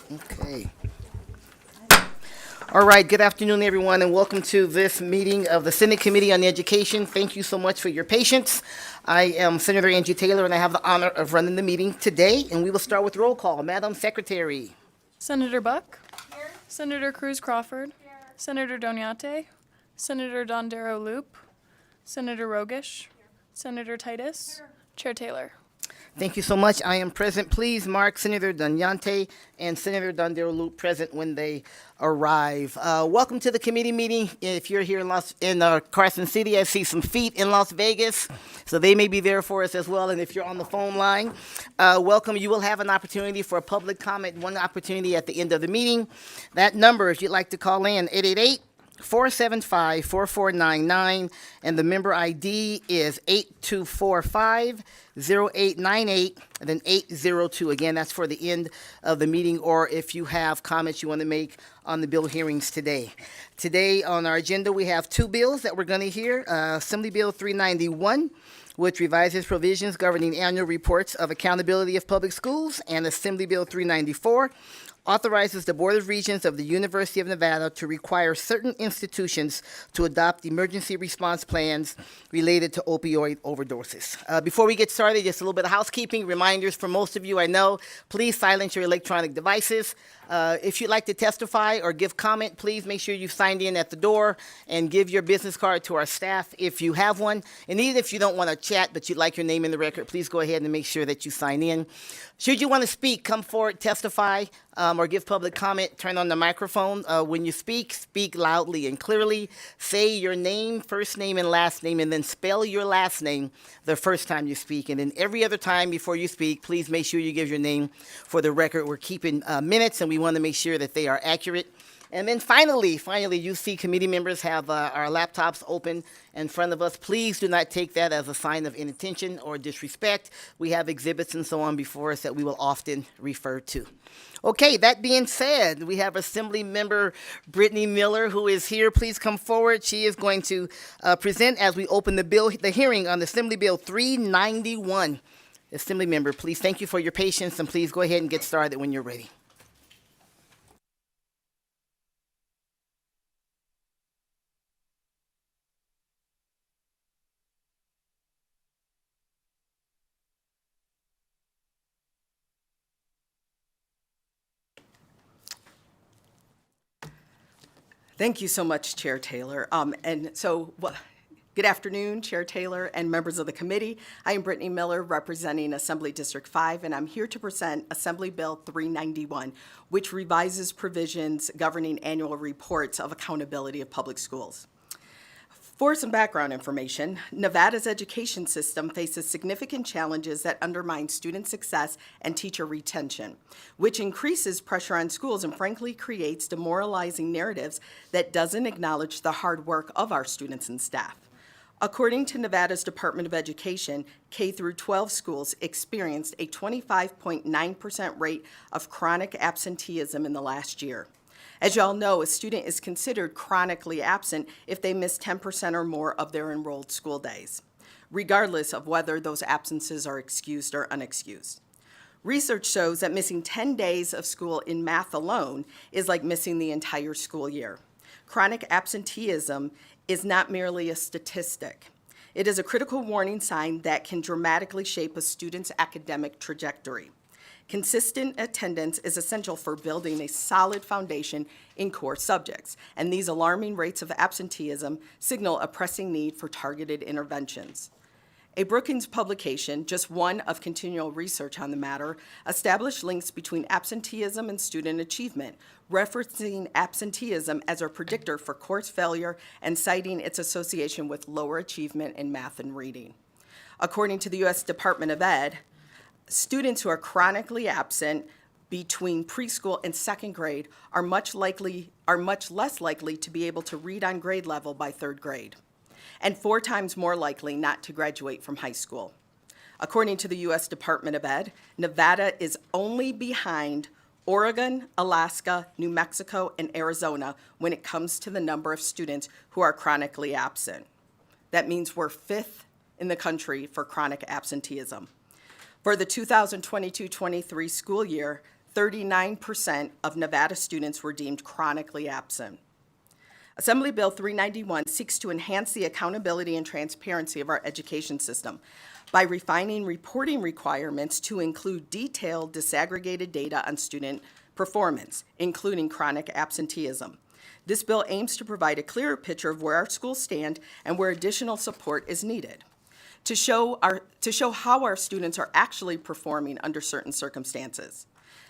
Okay. All right, good afternoon, everyone, and welcome to this meeting of the Senate Committee on Education. Thank you so much for your patience. I am Senator Angie Taylor, and I have the honor of running the meeting today, and we will start with roll call. Madam Secretary. Senator Buck. Here. Senator Cruz Crawford. Here. Senator Doniate. Senator Dondero Loop. Senator Rogish. Here. Senator Titus. Here. Chair Taylor. Thank you so much. I am present. Please mark Senator Danyante and Senator Dondero Loop present when they arrive. Welcome to the committee meeting. If you're here in Carson City, I see some feet in Las Vegas, so they may be there for us as well. And if you're on the phone line, welcome. You will have an opportunity for a public comment, one opportunity at the end of the meeting. That number, if you'd like to call in, 888-475-4499, and the member ID is 8245-0898, and then 802. Again, that's for the end of the meeting, or if you have comments you want to make on the bill hearings today. Today on our agenda, we have two bills that we're going to hear. Assembly Bill 391, which revises provisions governing annual reports of accountability of public schools, and Assembly Bill 394, authorizes the Board of Regents of the University of Nevada to require certain institutions to adopt emergency response plans related to opioid overdoses. Before we get started, just a little bit of housekeeping reminders for most of you I know. Please silence your electronic devices. If you'd like to testify or give comment, please make sure you've signed in at the door and give your business card to our staff if you have one. And even if you don't want to chat but you'd like your name in the record, please go ahead and make sure that you sign in. Should you want to speak, come forward, testify, or give public comment, turn on the microphone. When you speak loudly and clearly. Say your name, first name, and last name, and then spell your last name the first time you speak. And then every other time before you speak, please make sure you give your name for the record. We're keeping minutes, and we want to make sure that they are accurate. And then finally, you see committee members have our laptops open in front of us. Please do not take that as a sign of inattention or disrespect. We have exhibits and so on before us that we will often refer to. Okay, that being said, we have Assembly Member Brittany Miller, who is here. Please come forward. She is going to present as we open the hearing on Assembly Bill 391. Assembly Member, please, thank you for your patience, and please go ahead and get started when you're ready. Thank you so much, Chair Taylor. Good afternoon, Chair Taylor and members of the committee. I am Brittany Miller, representing Assembly District 5, and I'm here to present Assembly Bill 391, which revises provisions governing annual reports of accountability of public schools. For some background information, Nevada's education system faces significant challenges that undermine student success and teacher retention, which increases pressure on schools and frankly creates demoralizing narratives that doesn't acknowledge the hard work of our students and staff. According to Nevada's Department of Education, K through 12 schools experienced a 25.9% rate of chronic absenteeism in the last year. As you all know, a student is considered chronically absent if they miss 10% or more of their enrolled school days, regardless of whether those absences are excused or unexcused. Research shows that missing 10 days of school in math alone is like missing the entire school year. Chronic absenteeism is not merely a statistic. It is a critical warning sign that can dramatically shape a student's academic trajectory. Consistent attendance is essential for building a solid foundation in core subjects, and these alarming rates of absenteeism signal a pressing need for targeted interventions. A Brookings publication, just one of continual research on the matter, established links between absenteeism and student achievement, referencing absenteeism as a predictor for course failure and citing its association with lower achievement in math and reading. According to the U.S. Department of Ed, students who are chronically absent between preschool and second grade are much less likely to be able to read on grade level by third grade, and 4 times more likely not to graduate from high school. According to the U.S. Department of Ed, Nevada is only behind Oregon, Alaska, New Mexico, and Arizona when it comes to the number of students who are chronically absent. That means we're 5th in the country for chronic absenteeism. For the 2022-23 school year, 39% of Nevada students were deemed chronically absent. Assembly Bill 391 seeks to enhance the accountability and transparency of our education system by refining reporting requirements to include detailed, disaggregated data on student performance, including chronic absenteeism. This bill aims to provide a clearer picture of where our schools stand and where additional support is needed, to show how our students are actually performing under certain circumstances.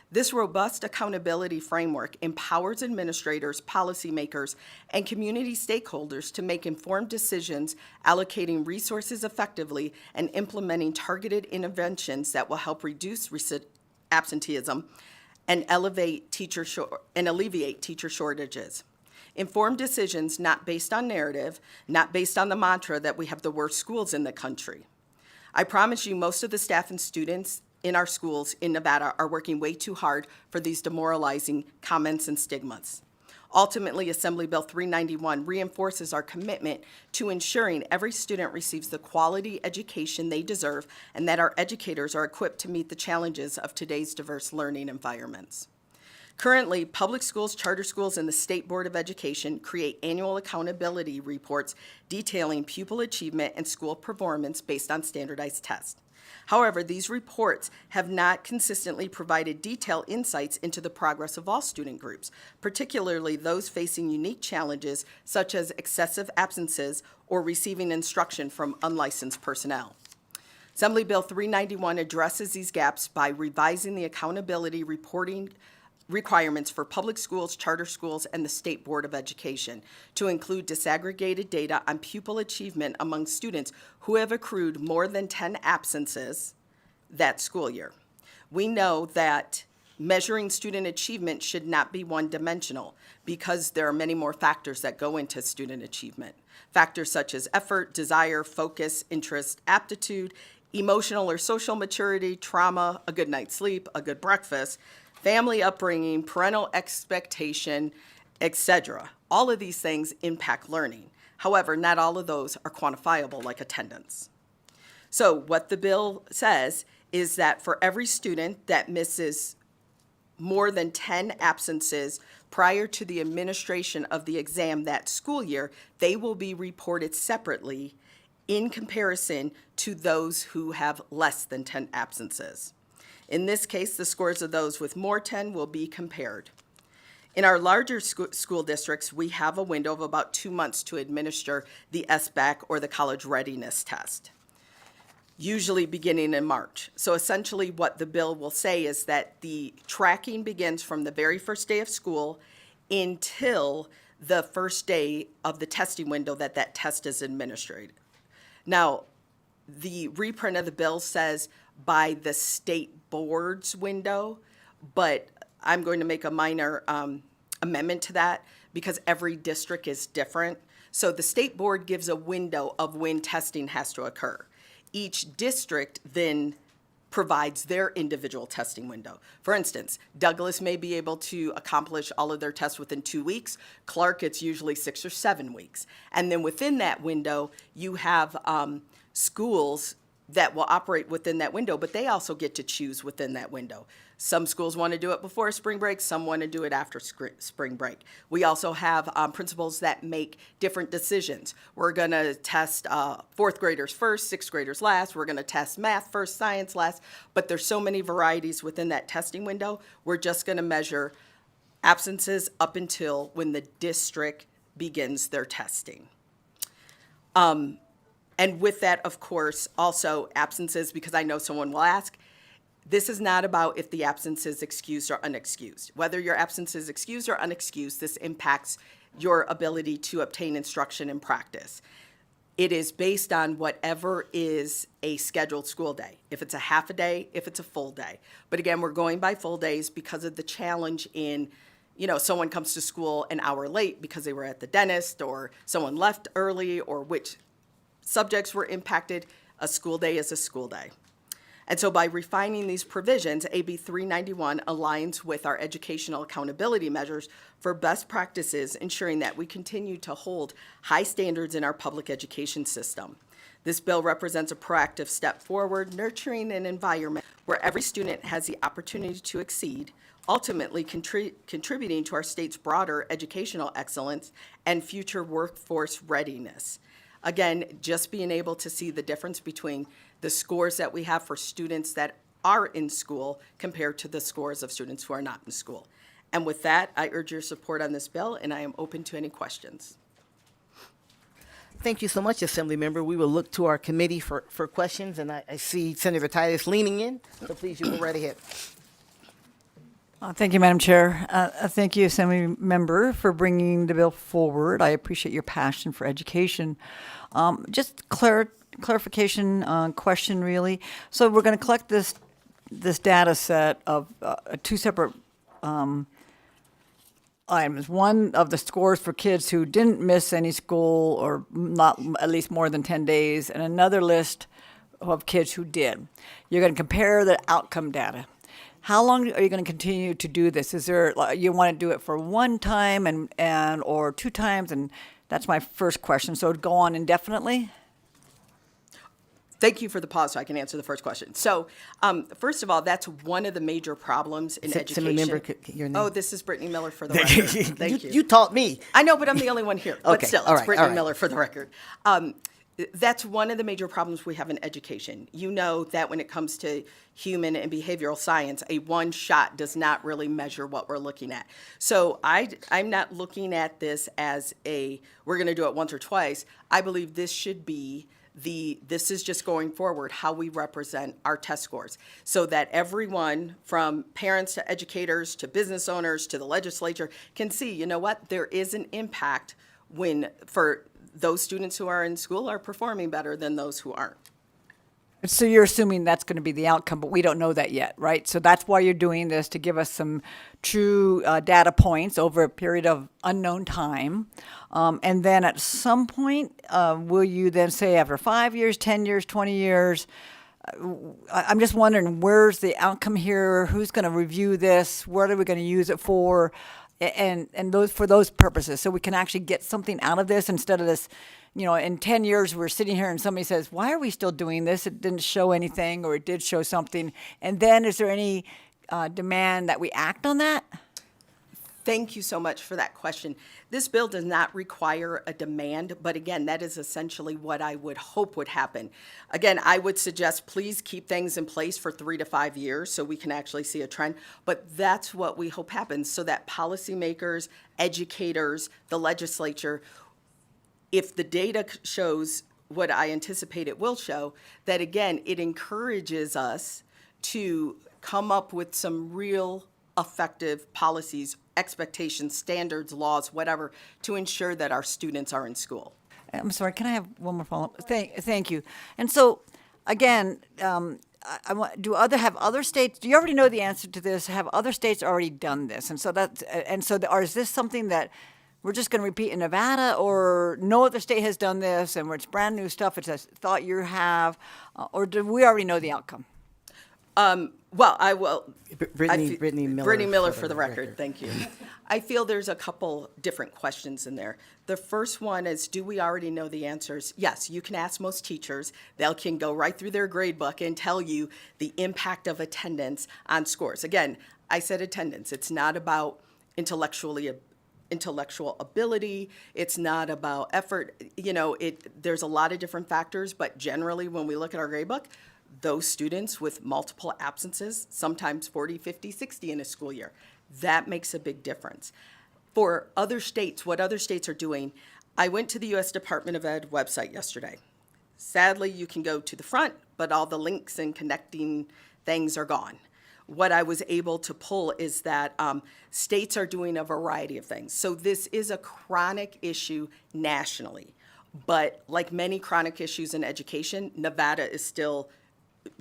This robust accountability framework empowers administrators, policymakers, and community stakeholders to make informed decisions, allocating resources effectively, and implementing targeted interventions that will help reduce absenteeism and alleviate teacher shortages. Informed decisions not based on narrative, not based on the mantra that we have the worst schools in the country. I promise you, most of the staff and students in our schools in Nevada are working way too hard for these demoralizing comments and stigmas. Ultimately, Assembly Bill 391 reinforces our commitment to ensuring every student receives the quality education they deserve and that our educators are equipped to meet the challenges of today's diverse learning environments. Currently, public schools, charter schools, and the State Board of Education create annual accountability reports detailing pupil achievement and school performance based on standardized tests. However, these reports have not consistently provided detailed insights into the progress of all student groups, particularly those facing unique challenges such as excessive absences or receiving instruction from unlicensed personnel. Assembly Bill 391 addresses these gaps by revising the accountability reporting requirements for public schools, charter schools, and the State Board of Education to include disaggregated data on pupil achievement among students who have accrued more than 10 absences that school year. We know that measuring student achievement should not be one-dimensional because there are many more factors that go into student achievement. Factors such as effort, desire, focus, interest, aptitude, emotional or social maturity, trauma, a good night's sleep, a good breakfast, family upbringing, parental expectation, etc. All of these things impact learning. However, not all of those are quantifiable like attendance. So what the bill says is that for every student that misses more than 10 absences prior to the administration of the exam that school year, they will be reported separately in comparison to those who have less than 10 absences. In this case, the scores of those with more 10 will be compared. In our larger school districts, we have a window of about 2 months to administer the SBAC or the college readiness test, usually beginning in March. So essentially what the bill will say is that the tracking begins from the very first day of school until the first day of the testing window that test is administered. Now, the reprint of the bill says by the state board's window, but I'm going to make a minor amendment to that because every district is different. So the state board gives a window of when testing has to occur. Each district then provides their individual testing window. For instance, Douglas may be able to accomplish all of their tests within 2 weeks. Clark, it's usually 6 or 7 weeks. And then within that window, you have schools that will operate within that window, but they also get to choose within that window. Some schools want to do it before spring break, some want to do it after spring break. We also have principals that make different decisions. We're going to test fourth graders first, sixth graders last. We're going to test math first, science last. But there's so many varieties within that testing window. We're just going to measure absences up until when the district begins their testing. And with that, of course, also absences, because I know someone will ask, this is not about if the absence is excused or unexcused. Whether your absence is excused or unexcused, this impacts your ability to obtain instruction and practice. It is based on whatever is a scheduled school day. If it's a half a day, if it's a full day. But again, we're going by full days because of the challenge in, someone comes to school an hour late because they were at the dentist, or someone left early, or which subjects were impacted. A school day is a school day. And so by refining these provisions, AB 391 aligns with our educational accountability measures for best practices, ensuring that we continue to hold high standards in our public education system. This bill represents a proactive step forward, nurturing an environment where every student has the opportunity to exceed, ultimately contributing to our state's broader educational excellence and future workforce readiness. Again, just being able to see the difference between the scores that we have for students that are in school compared to the scores of students who are not in school. And with that, I urge your support on this bill, and I am open to any questions. Thank you so much, Assemblymember. We will look to our committee for questions, and I see Senator Titus leaning in, so please, you go right ahead. Thank you, Madam Chair. Thank you, Assembly Member, for bringing the bill forward. I appreciate your passion for education. Just clarification question, really. So we're going to collect this data set of two separate items. One of the scores for kids who didn't miss any school or not at least more than 10 days, and another list of kids who did. You're going to compare the outcome data. How long are you going to continue to do this? Is there, you want to do it for one time and or two times? And that's my first question. So it'd go on indefinitely? Thank you for the pause so I can answer the first question. So, first of all, that's one of the major problems in education. Assemblymember, your name? Oh, this is Brittany Miller for the record. Thank you. You taught me. I know, but I'm the only one here. But Okay, still, all it's right, Brittany all right. Miller for the record. That's one of the major problems we have in education. You know that when it comes to human and behavioral science, a one shot does not really measure what we're looking at. So I'm not looking at this as we're going to do it once or twice. I believe this should be this is just going forward how we represent our test scores, so that everyone from parents to educators to business owners to the legislature can see, you know what, there is an impact for those students who are in school are performing better than those who aren't. So you're assuming that's going to be the outcome, but we don't know that yet, right? So that's why you're doing this, to give us some true data points over a period of unknown time. And then at some point, will you then say after 5 years, 10 years, 20 years, I'm just wondering, where's the outcome here? Who's going to review this? What are we going to use it for? And those for those purposes, so we can actually get something out of this instead of this, in 10 years we're sitting here and somebody says, why are we still doing this? It didn't show anything, or it did show something. And then is there any demand that we act on that? Thank you so much for that question. This bill does not require a demand, but again, that is essentially what I would hope would happen. Again, I would suggest please keep things in place for 3 to 5 years so we can actually see a trend, but that's what we hope happens, so that policymakers, educators, the legislature, if the data shows what I anticipate it will show, that again, it encourages us to come up with some real effective policies, expectations, standards, laws, whatever, to ensure that our students are in school. I'm sorry, can I have one more follow-up? Thank you. And so, again, do other states? Do you already know the answer to this? Have other states already done this? Or is this something that we're just going to repeat in Nevada, or no other state has done this, and it's brand new stuff? It's a thought you have, or do we already know the outcome? Well, I will. Brittany Miller. Brittany Miller for the record. Thank you. I feel there's a couple different questions in there. The first one is, do we already know the answers? Yes, you can ask most teachers. They can go right through their grade book and tell you the impact of attendance on scores. Again, I said attendance. It's not about intellectual ability. It's not about effort. There's a lot of different factors, but generally when we look at our grade book, those students with multiple absences, sometimes 40, 50, 60 in a school year, that makes a big difference. For other states, what other states are doing, I went to the U.S. Department of Ed website yesterday. Sadly, you can go to the front, but all the links and connecting things are gone. What I was able to pull is that states are doing a variety of things. So this is a chronic issue nationally, but like many chronic issues in education, Nevada is still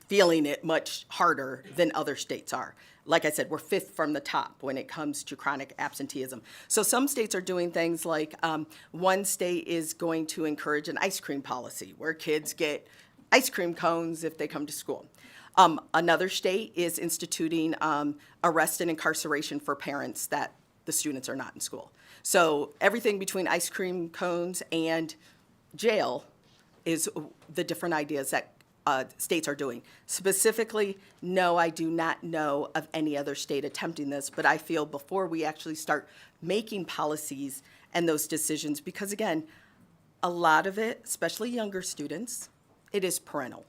feeling it much harder than other states are. Like I said, we're 5th from the top when it comes to chronic absenteeism. So some states are doing things like one state is going to encourage an ice cream policy where kids get ice cream cones if they come to school. Another state is instituting arrest and incarceration for parents that the students are not in school. So everything between ice cream cones and jail is the different ideas that states are doing. Specifically, no, I do not know of any other state attempting this, but I feel before we actually start making policies and those decisions, because again, a lot of it, especially younger students, it is parental.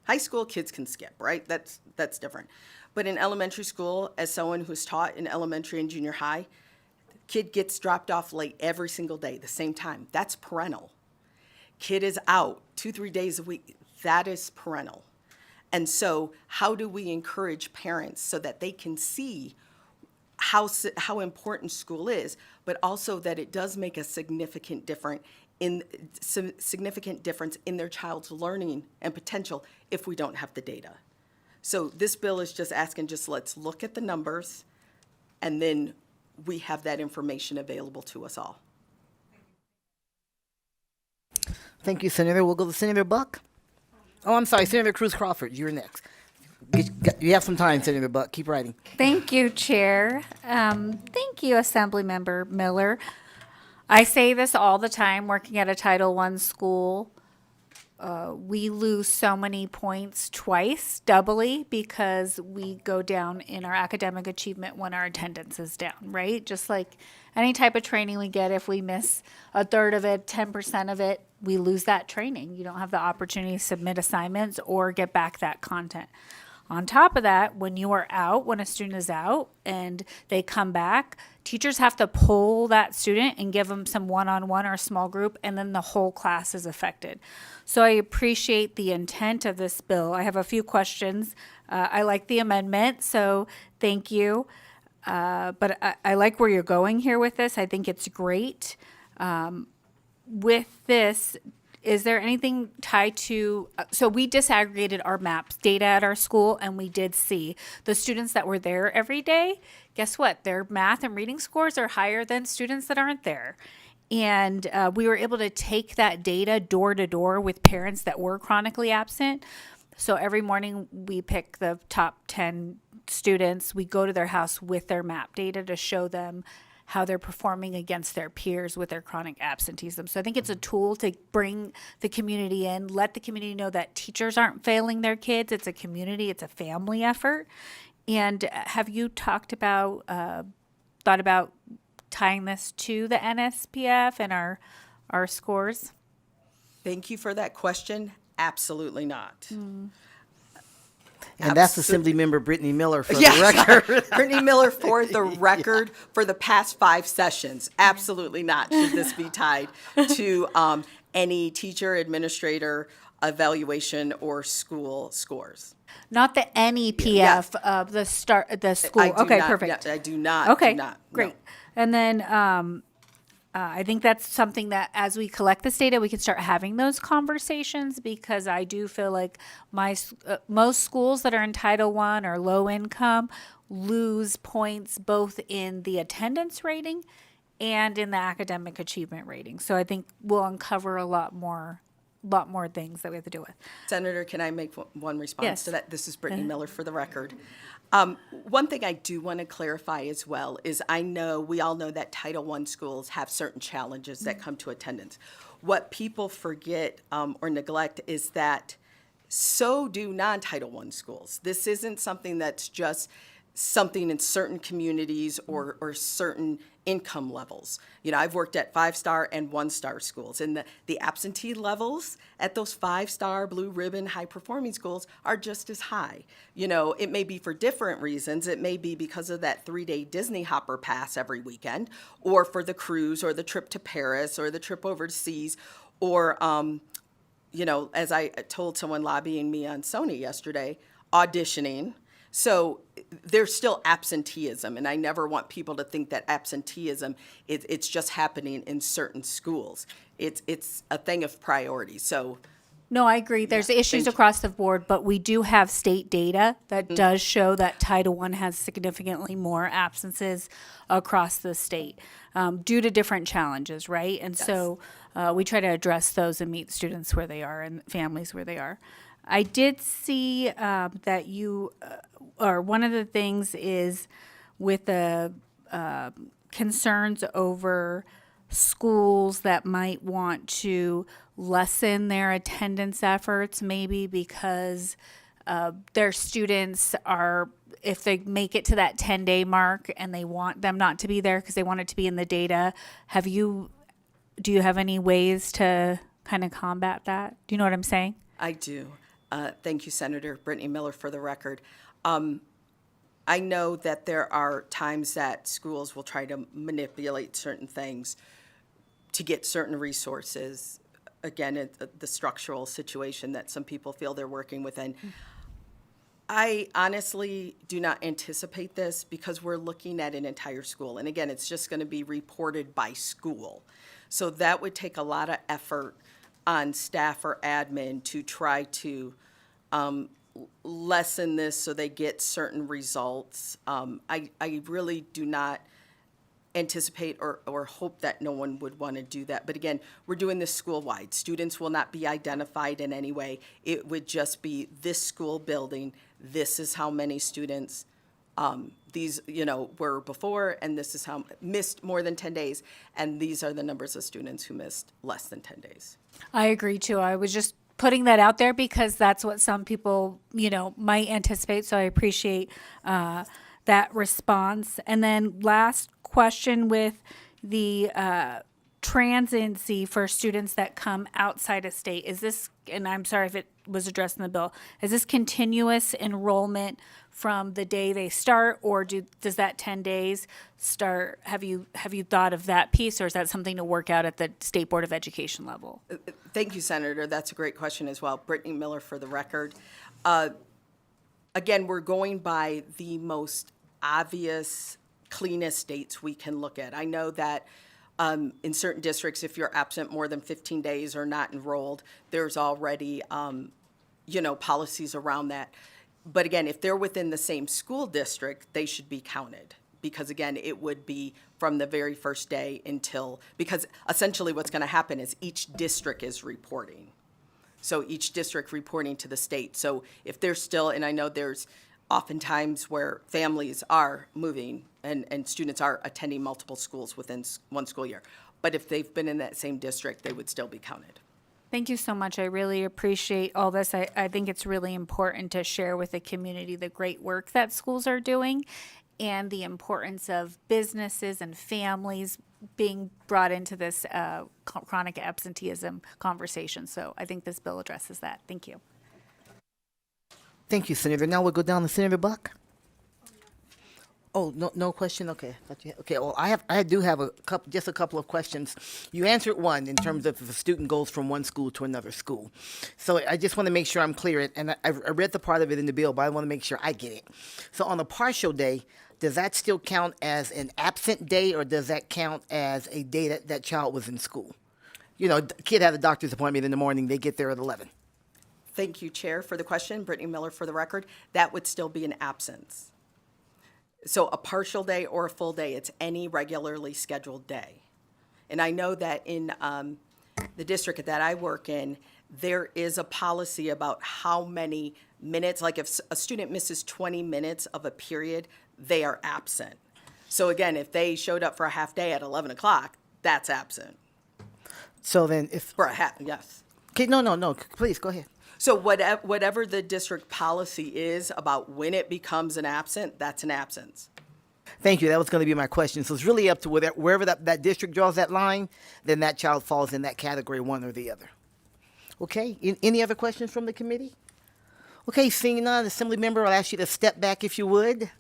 High school kids can skip, right? That's different. But in elementary school, as someone who's taught in elementary and junior high, kid gets dropped off late every single day, the same time. That's parental. Kid is out 2-3 days a week. That is parental. And so how do we encourage parents so that they can see how important school is, but also that it does make a significant difference in their child's learning and potential if we don't have the data. So this bill is just asking, let's look at the numbers, and then we have that information available to us all. Thank you, Senator. We'll go to Senator Buck. Oh, I'm sorry, Senator Cruz Crawford, you're next. You have some time, Senator Buck. Keep writing. Thank you, Chair. Thank you, Assemblymember Miller. I say this all the time, working at a Title I school. We lose so many points twice, doubly, because we go down in our academic achievement when our attendance is down, right? Just like any type of training we get, if we miss a third of it, 10% of it, we lose that training. You don't have the opportunity to submit assignments or get back that content. On top of that, when you are out, when a student is out and they come back, teachers have to pull that student and give them some one-on-one or small group, and then the whole class is affected. So I appreciate the intent of this bill. I have a few questions. I like the amendment, so thank you. But I like where you're going here with this. I think it's great. With this, is there anything tied to, so we disaggregated our maps data at our school, and we did see the students that were there every day, guess what? Their math and reading scores are higher than students that aren't there. And we were able to take that data door to door with parents that were chronically absent. So every morning we pick the top 10 students, we go to their house with their map data to show them how they're performing against their peers with their chronic absenteeism. So I think it's a tool to bring the community in, let the community know that teachers aren't failing their kids. It's a community, it's a family effort. And have you thought about tying this to the NSPF and our scores? Thank you for that question. Absolutely not. And that's Assemblymember Brittany Miller for the Yes. record. Brittany Miller for the record for the past 5 sessions. Absolutely not should this be tied to any teacher, administrator, evaluation, or school scores. Not the NEPF Yes. of the school. I do Okay, not- perfect. yeah, I do not. Okay, do not, no. great. And then I think that's something that as we collect this data, we can start having those conversations, because I do feel like most schools that are in Title I or low income lose points both in the attendance rating and in the academic achievement rating. So I think we'll uncover a lot more things that we have to deal with. Senator, can I make one response Yes. to that? This is Brittany Miller for the record. One thing I do want to clarify as well is we all know that Title I schools have certain challenges that come to attendance. What people forget or neglect is that so do non-Title I schools. This isn't something that's just something in certain communities or certain income levels. You know, I've worked at 5-star and 1-star schools, and the absentee levels at those 5-star blue ribbon high performing schools are just as high. You know, it may be for different reasons. It may be because of that 3-day Disney hopper pass every weekend, or for the cruise or the trip to Paris or the trip overseas, or you know, as I told someone lobbying me on Sony yesterday, auditioning. So there's still absenteeism, and I never want people to think that absenteeism it's just happening in certain schools. It's a thing of priority. So No, I agree. There's issues thank you. across the board, but we do have state data that does show that Title I has significantly more absences across the state due to different challenges, right? And so we try to address those and meet students where they are and families where they are. I did see that or one of the things is with the concerns over schools that might want to lessen their attendance efforts, maybe because their students are, if they make it to that 10-day mark and they want them not to be there because they want it to be in the data, do you have any ways to kind of combat that? Do you know what I'm saying? I do. Thank you, Senator Brittany Miller, for the record. I know that there are times that schools will try to manipulate certain things to get certain resources. Again, the structural situation that some people feel they're working within. I honestly do not anticipate this because we're looking at an entire school. And again, it's just going to be reported by school. So that would take a lot of effort on staff or admin to try to lessen this so they get certain results. I really do not anticipate or hope that no one would want to do that. But again, we're doing this school-wide. Students will not be identified in any way. It would just be this school building. This is how many students these, were before, and this is how missed more than 10 days. And these are the numbers of students who missed less than 10 days. I agree too. I was just putting that out there because that's what some people, might anticipate. So I appreciate that response. And then last question with the transiency for students that come outside of state. Is this, and I'm sorry if it was addressed in the bill, is this continuous enrollment from the day they start, or does that 10 days start? Have you thought of that piece, or is that something to work out at the State Board of Education level? Thank you, Senator. That's a great question as well. Brittany Miller for the record. Again, we're going by the most obvious, cleanest dates we can look at. I know that in certain districts, if you're absent more than 15 days or not enrolled, there's already, policies around that. But again, if they're within the same school district, they should be counted. Because again, it would be from the very first day because essentially what's going to happen is each district is reporting. So each district reporting to the state. So if they're still, and I know there's oftentimes where families are moving and students are attending multiple schools within one school year. But if they've been in that same district, they would still be counted. Thank you so much. I really appreciate all this. I think it's really important to share with the community the great work that schools are doing and the importance of businesses and families being brought into this chronic absenteeism conversation. So I think this bill addresses that. Thank you. Thank you, Senator. Now we'll go down to Senator Buck. Oh, no question? Okay. Okay, well, I do have just a couple of questions. You answered one in terms of if a student goes from one school to another school. So I just want to make sure I'm clear, and I read the part of it in the bill, but I want to make sure I get it. So on a partial day, does that still count as an absent day, or does that count as a day that child was in school? The kid had a doctor's appointment in the morning, they get there at 11. Thank you, Chair, for the question. Brittany Miller for the record. That would still be an absence. So a partial day or a full day, it's any regularly scheduled day. And I know that in the district that I work in, there is a policy about how many minutes, like if a student misses 20 minutes of a period, they are absent. So again, if they showed up for a half day at 11 o'clock, that's absent. So then if... For a half, yes. Okay, no, please, go ahead. So whatever the district policy is about when it becomes an absent, that's an absence. Thank you. That was going to be my question. So it's really up to wherever that district draws that line, then that child falls in that category, one or the other. Okay. Any other questions from the committee? Okay. Seeing none, Assembly Member, I'll ask you to step back if you would.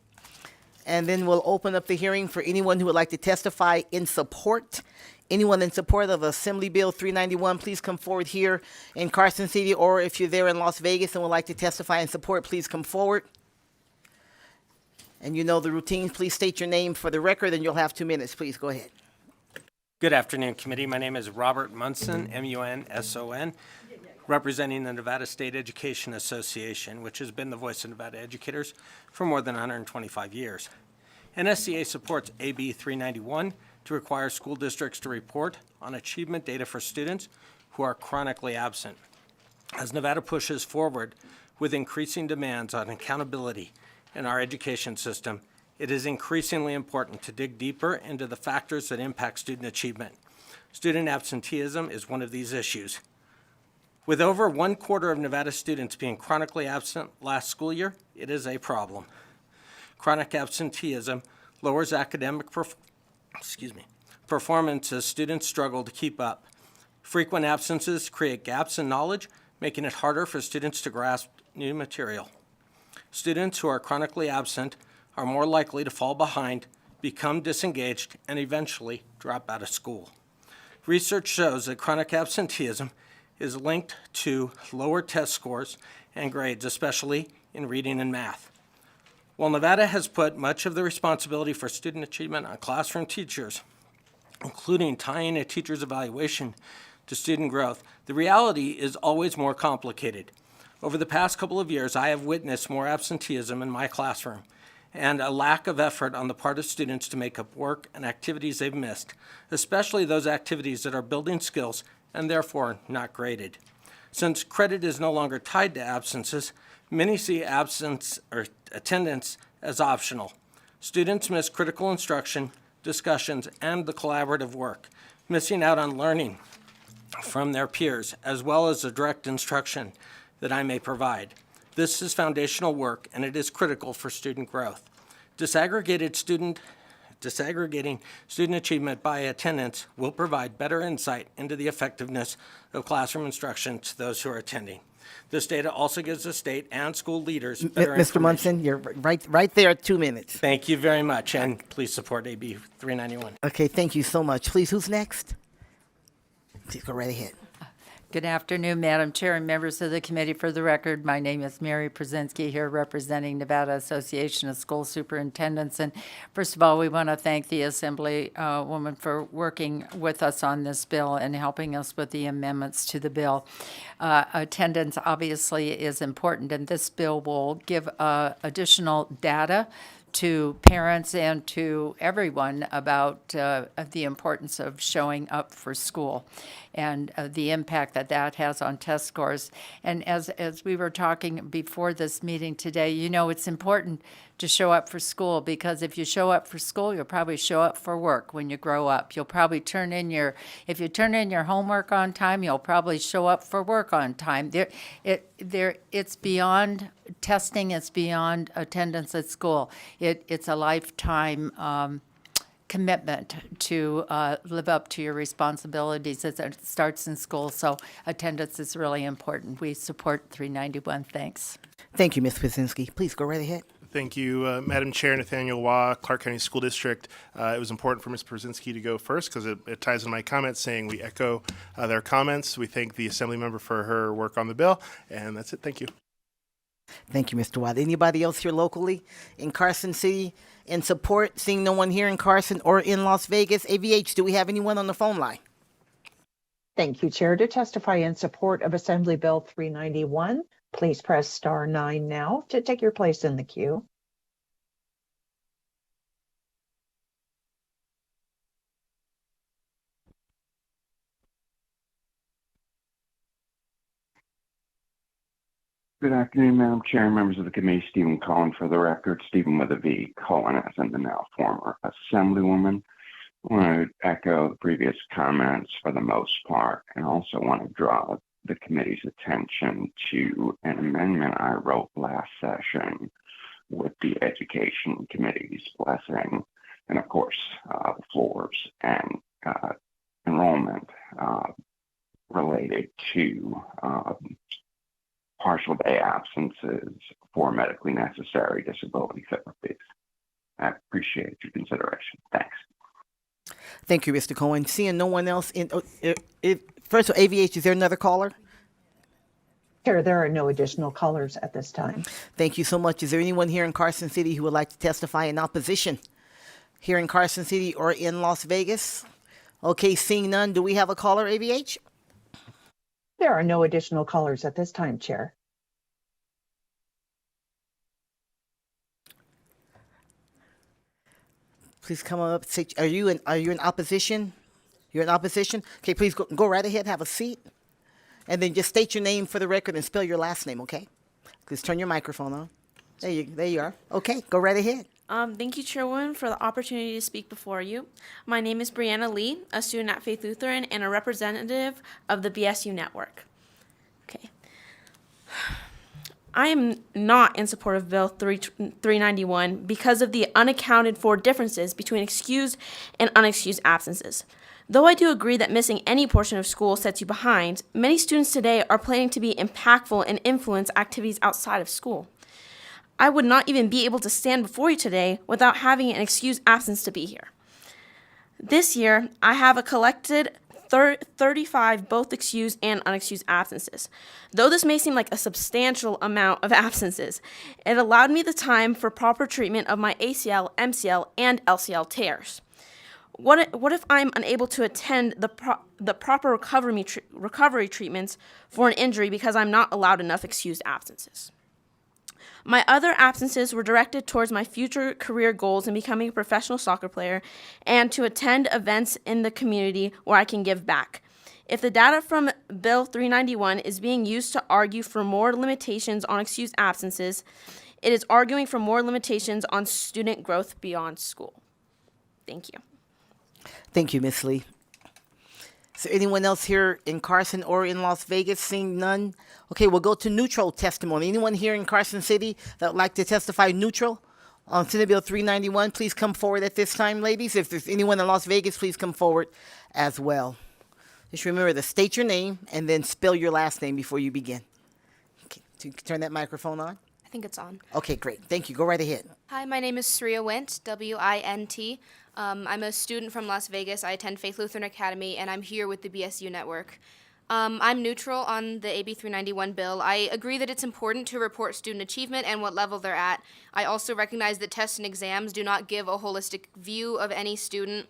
And then we'll open up the hearing for anyone who would like to testify in support. Anyone in support of Assembly Bill 391, please come forward here in Carson City, or if you're there in Las Vegas and would like to testify in support, please come forward. And you know the routine. Please state your name for the record, and you'll have 2 minutes. Please go ahead. Good afternoon, committee. My name is Robert Munson, M-U-N-S-O-N, representing the Nevada State Education Association, which has been the voice of Nevada educators for more than 125 years. NSCA supports AB 391 to require school districts to report on achievement data for students who are chronically absent. As Nevada pushes forward with increasing demands on accountability in our education system, it is increasingly important to dig deeper into the factors that impact student achievement. Student absenteeism is one of these issues. With over 1/4 of Nevada students being chronically absent last school year, it is a problem. Chronic absenteeism lowers academic performance as students struggle to keep up. Frequent absences create gaps in knowledge, making it harder for students to grasp new material. Students who are chronically absent are more likely to fall behind, become disengaged, and eventually drop out of school. Research shows that chronic absenteeism is linked to lower test scores and grades, especially in reading and math. While Nevada has put much of the responsibility for student achievement on classroom teachers, including tying a teacher's evaluation to student growth, the reality is always more complicated. Over the past couple of years, I have witnessed more absenteeism in my classroom and a lack of effort on the part of students to make up work and activities they've missed, especially those activities that are building skills and therefore not graded. Since credit is no longer tied to absences, many see absence or attendance as optional. Students miss critical instruction, discussions, and the collaborative work, missing out on learning from their peers, as well as the direct instruction that I may provide. This is foundational work, and it is critical for student growth. Disaggregating student achievement by attendance will provide better insight into the effectiveness of classroom instruction to those who are attending. This data also gives the state and school leaders better Mr. information. Munson, you're right there at 2 minutes. Thank you very much, and please support AB 391. Okay, thank you so much. Please, who's next? Please go right ahead. Good afternoon, Madam Chair and members of the committee. For the record, my name is Mary Przinski here representing Nevada Association of School Superintendents. And first of all, we want to thank the Assembly woman for working with us on this bill and helping us with the amendments to the bill. Attendance obviously is important, and this bill will give additional data to parents and to everyone about the importance of showing up for school and the impact that that has on test scores. And as we were talking before this meeting today, you know, it's important to show up for school, because if you show up for school, you'll probably show up for work when you grow up. You'll probably if you turn in your homework on time, you'll probably show up for work on time. It's beyond testing, it's beyond attendance at school. It's a lifetime commitment to live up to your responsibilities as it starts in school. So attendance is really important. We support 391. Thanks. Thank you, Ms. Pazinski. Please go right ahead. Thank you, Madam Chair, Nathaniel Waugh, Clark County School District. It was important for Ms. Brzezinski to go first because it ties in my comments saying we echo their comments. We thank the Assembly member for her work on the bill, and that's it. Thank you. Thank you, Mr. Watt. Anybody else here locally in Carson City in support? Seeing no one here in Carson or in Las Vegas. AVH, do we have anyone on the phone line? Thank you, Chair. To testify in support of Assembly Bill 391, please press star 9 now to take your place in the queue. Good afternoon, Madam Chair and members of the committee. Stephen Cullen for the record. Stephen with a V. Cullen as in the now former Assemblywoman. I want to echo the previous comments for the most part, and also want to draw the committee's attention to an amendment I wrote last session with the Education Committee's blessing, and of course, the floors and enrollment related to partial day absences for medically necessary disability therapies. I appreciate your consideration. Thanks. Thank you, Mr. Cohen. Seeing no one else in, first of all, AVH, is there another caller? Chair, there are no additional callers at this time. Thank you so much. Is there anyone here in Carson City who would like to testify in opposition here in Carson City or in Las Vegas? Okay, seeing none, do we have a caller, AVH? There are no additional callers at this time, Chair. Please come up. Say, are you in opposition? You're in opposition? Okay, please go right ahead, have a seat. And then just state your name for the record and spell your last name, okay? Please turn your microphone on. There you are. Okay, go right ahead. Thank you, Chairwoman, for the opportunity to speak before you. My name is Brianna Lee, a student at Faith Lutheran and a representative of the BSU network. Okay. I am not in support of Bill 391 because of the unaccounted for differences between excused and unexcused absences. Though I do agree that missing any portion of school sets you behind, many students today are planning to be impactful and influence activities outside of school. I would not even be able to stand before you today without having an excused absence to be here. This year, I have a collected 35 both excused and unexcused absences. Though this may seem like a substantial amount of absences, it allowed me the time for proper treatment of my ACL, MCL, and LCL tears. What if I'm unable to attend the proper recovery treatments for an injury because I'm not allowed enough excused absences? My other absences were directed towards my future career goals in becoming a professional soccer player and to attend events in the community where I can give back. If the data from Bill 391 is being used to argue for more limitations on excused absences, it is arguing for more limitations on student growth beyond school. Thank you. Thank you, Ms. Lee. Is there anyone else here in Carson or in Las Vegas? Seeing none? Okay, we'll go to neutral testimony. Anyone here in Carson City that would like to testify neutral on Senate Bill 391, please come forward at this time, ladies. If there's anyone in Las Vegas, please come forward as well. Just remember to state your name and then spell your last name before you begin. Okay, so you can turn that microphone on. I think it's on. Okay, great. Thank you. Go right ahead. Hi, my name is Surya Wint, W-I-N-T. I'm a student from Las Vegas. I attend Faith Lutheran Academy, and I'm here with the BSU network. I'm neutral on the AB 391 bill. I agree that it's important to report student achievement and what level they're at. I also recognize that tests and exams do not give a holistic view of any student,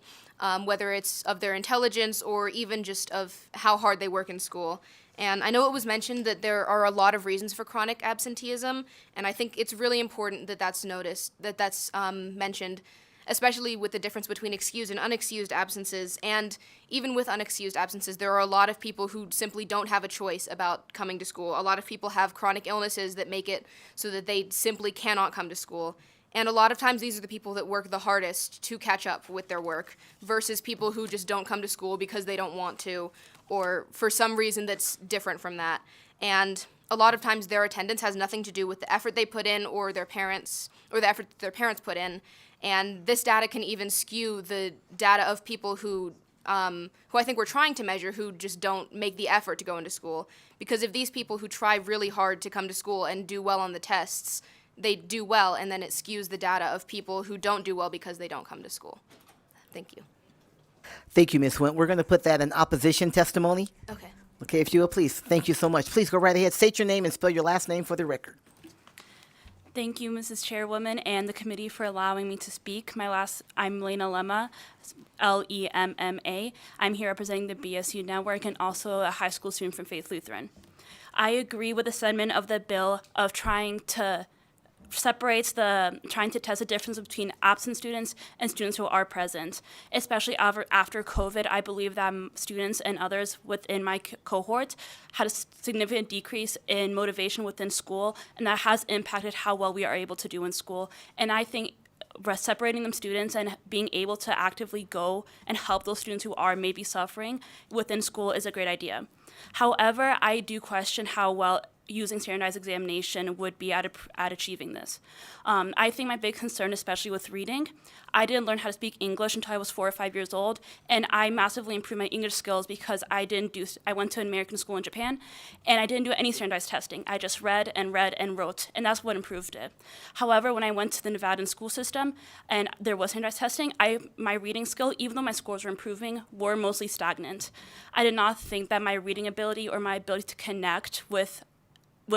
whether it's of their intelligence or even just of how hard they work in school. And I know it was mentioned that there are a lot of reasons for chronic absenteeism, and I think it's really important that that's noticed, that's mentioned, especially with the difference between excused and unexcused absences. And even with unexcused absences, there are a lot of people who simply don't have a choice about coming to school. A lot of people have chronic illnesses that make it so that they simply cannot come to school. And a lot of times these are the people that work the hardest to catch up with their work versus people who just don't come to school because they don't want to or for some reason that's different from that. And a lot of times their attendance has nothing to do with the effort they put in or their parents or the effort that their parents put in. And this data can even skew the data of people who I think we're trying to measure who just don't make the effort to go into school. Because if these people who try really hard to come to school and do well on the tests, they do well, and then it skews the data of people who don't do well because they don't come to school. Thank you. Thank you, Ms. Wint. We're going to put that in opposition testimony. Okay. Okay, if you will, please. Thank you so much. Please go right ahead. State your name and spell your last name for the record. Thank you, Mrs. Chairwoman, and the committee for allowing me to speak. I'm Lena Lemma, L-E-M-M-A. I'm here representing the BSU network and also a high school student from Faith Lutheran. I agree with the sentiment of the bill of trying to test the difference between absent students and students who are present. Especially after COVID, I believe that students and others within my cohort had a significant decrease in motivation within school, and that has impacted how well we are able to do in school. And I think separating them students and being able to actively go and help those students who are maybe suffering within school is a great idea. However, I do question how well using standardized examination would be at achieving this. I think my big concern, especially with reading, I didn't learn how to speak English until I was 4 or 5 years old, and I massively improved my English skills because I went to an American school in Japan, and I didn't do any standardized testing. I just read and wrote, and that's what improved it. However, when I went to the Nevada school system and there was standardized testing, my reading skill, even though my scores were improving, were mostly stagnant. I did not think that my reading ability or my ability to connect with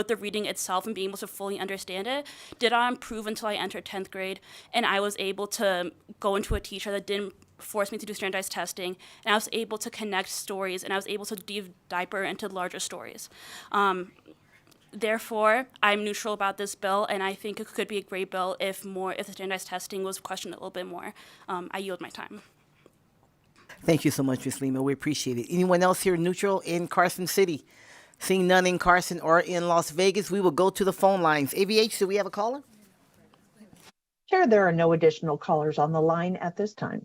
the reading itself and being able to fully understand it did not improve until I entered 10th grade, and I was able to go into a teacher that didn't force me to do standardized testing, and I was able to connect stories, and I was able to dive deeper into larger stories. Therefore, I'm neutral about this bill, and I think it could be a great bill if the standardized testing was questioned a little bit more. I yield my time. Thank you so much, Ms. Lima. We appreciate it. Anyone else here neutral in Carson City? Seeing none in Carson or in Las Vegas, we will go to the phone lines. AVH, do we have a caller? Chair, there are no additional callers on the line at this time.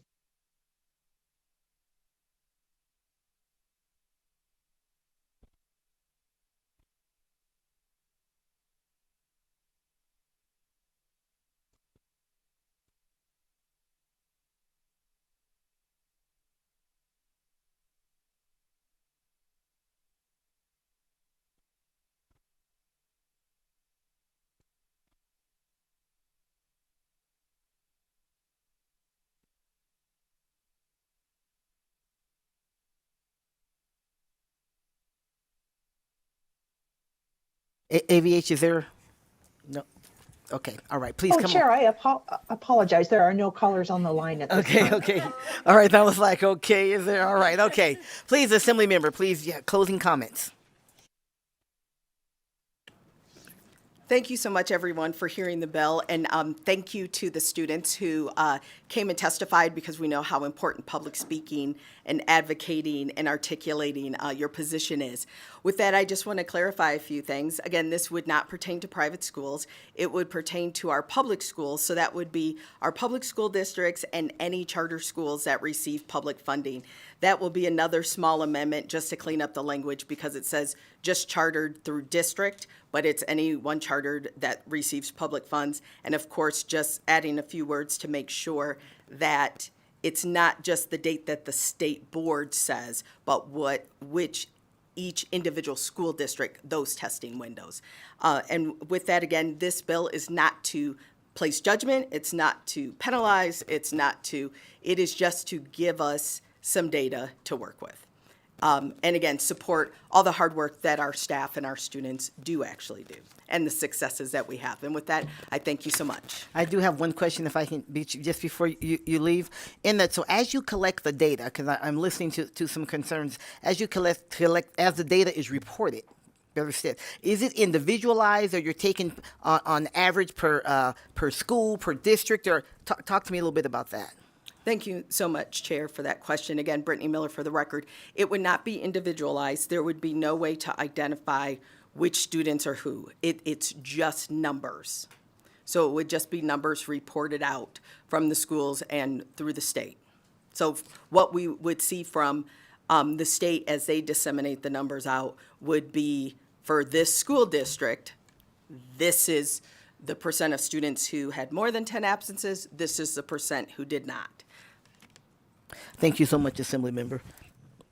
AVH, is there? No. Okay, all right, please Oh, come Chair, on. I apologize. There are no callers on the line at this Okay, time. okay. All right, that was like, okay, is there? All right, okay. Please, Assembly Member, please, yeah, closing comments. Thank you so much, everyone, for hearing the bill, and thank you to the students who came and testified, because we know how important public speaking and advocating and articulating your position is. With that, I just want to clarify a few things. Again, this would not pertain to private schools. It would pertain to our public schools, so that would be our public school districts and any charter schools that receive public funding. That will be another small amendment just to clean up the language, because it says just chartered through district, but it's any one chartered that receives public funds. And of course, just adding a few words to make sure that it's not just the date that the state board says, but which each individual school district, those testing windows. And with that, again, this bill is not to place judgment, it's not to penalize, it is just to give us some data to work with. And again, support all the hard work that our staff and our students do actually do, and the successes that we have. And with that, I thank you so much. I do have one question, if I can, just before you leave. In that, so as you collect the data, because I'm listening to some concerns, as you collect, as the data is reported, better said, is it individualized, or you're taking on average per school, per district, or talk to me a little bit about that? Thank you so much, Chair, for that question. Again, Brittany Miller for the record. It would not be individualized. There would be no way to identify which students are who. It's just numbers. So it would just be numbers reported out from the schools and through the state. So what we would see from the state as they disseminate the numbers out would be, for this school district, this is the percent of students who had more than 10 absences, this is the percent who did not. Thank you so much, Assembly Member.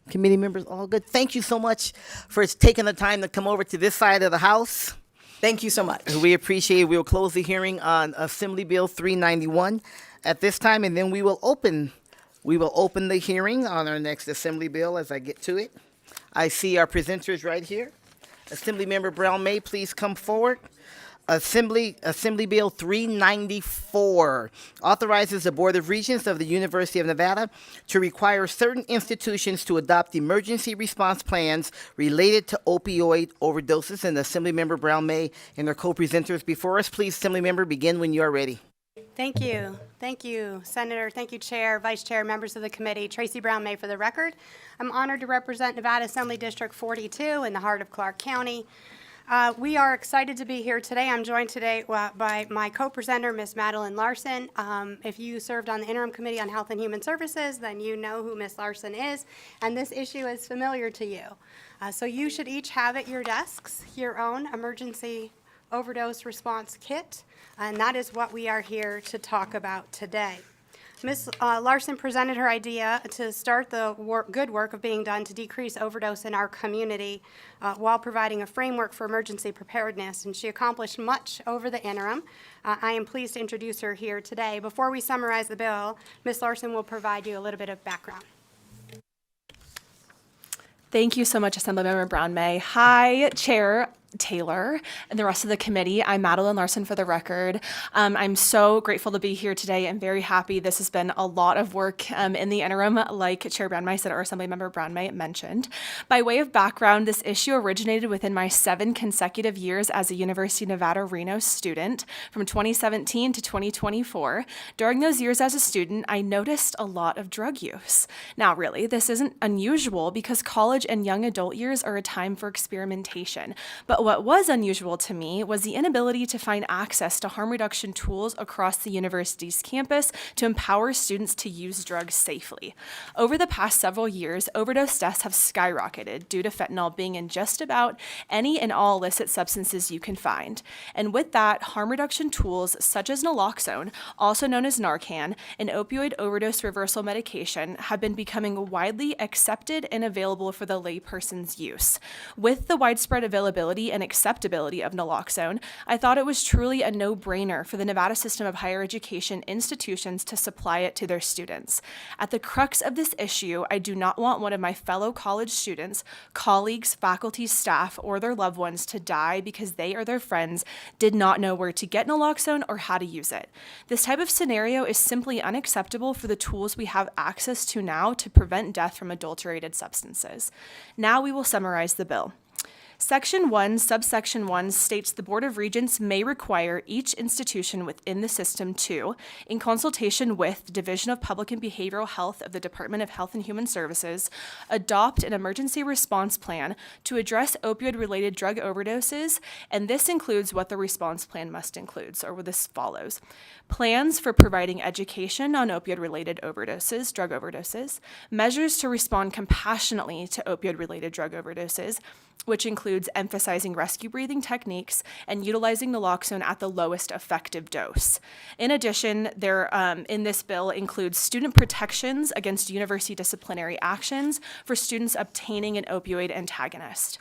Committee members, all good. Thank you so much for taking the time to come over to this side of the House. Thank you so much. We appreciate it. We will close the hearing on Assembly Bill 391 at this time, and then we will open the hearing on our next Assembly Bill as I get to it. I see our presenters right here. Assembly Member Brown May, please come forward. Assembly Bill 394 authorizes the Board of Regents of the University of Nevada to require certain institutions to adopt emergency response plans related to opioid overdoses. And Assembly Member Brown May and their co-presenters before us. Please, Assembly Member, begin when you are ready. Thank you. Thank you, Senator. Thank you, Chair, Vice Chair, members of the committee. Tracy Brown May for the record. I'm honored to represent Nevada Assembly District 42 in the heart of Clark County. We are excited to be here today. I'm joined today by my co-presenter, Ms. Madeline Larson. If you served on the Interim Committee on Health and Human Services, then you know who Ms. Larson is, and this issue is familiar to you. So you should each have at your desks your own emergency overdose response kit, and that is what we are here to talk about today. Ms. Larson presented her idea to start the good work of being done to decrease overdose in our community while providing a framework for emergency preparedness, and she accomplished much over the interim. I am pleased to introduce her here today. Before we summarize the bill, Ms. Larson will provide you a little bit of background. Thank you so much, Assemblymember Brown May. Hi, Chair Taylor and the rest of the committee. I'm Madeline Larson for the record. I'm so grateful to be here today and very happy. This has been a lot of work in the interim, like Chair Brown May said, or Assemblymember Brown May mentioned. By way of background, this issue originated within my 7 consecutive years as a University of Nevada Reno student from 2017 to 2024. During those years as a student, I noticed a lot of drug use. Now, really, this isn't unusual because college and young adult years are a time for experimentation. But what was unusual to me was the inability to find access to harm reduction tools across the university's campus to empower students to use drugs safely. Over the past several years, overdose deaths have skyrocketed due to fentanyl being in just about any and all illicit substances you can find. And with that, harm reduction tools such as naloxone, also known as Narcan, an opioid overdose reversal medication, have been becoming widely accepted and available for the layperson's use. With the widespread availability and acceptability of naloxone, I thought it was truly a no-brainer for the Nevada system of higher education institutions to supply it to their students. At the crux of this issue, I do not want one of my fellow college students, colleagues, faculty, staff, or their loved ones to die because they or their friends did not know where to get naloxone or how to use it. This type of scenario is simply unacceptable for the tools we have access to now to prevent death from adulterated substances. Now we will summarize the bill. Section 1, subsection 1 states the Board of Regents may require each institution within the system to, in consultation with the Division of Public and Behavioral Health of the Department of Health and Human Services, adopt an emergency response plan to address opioid-related drug overdoses, and this includes what the response plan must include. So this follows. Plans for providing education on opioid-related overdoses, drug overdoses, measures to respond compassionately to opioid-related drug overdoses, which includes emphasizing rescue breathing techniques and utilizing naloxone at the lowest effective dose. In addition, there in this bill includes student protections against university disciplinary actions for students obtaining an opioid antagonist.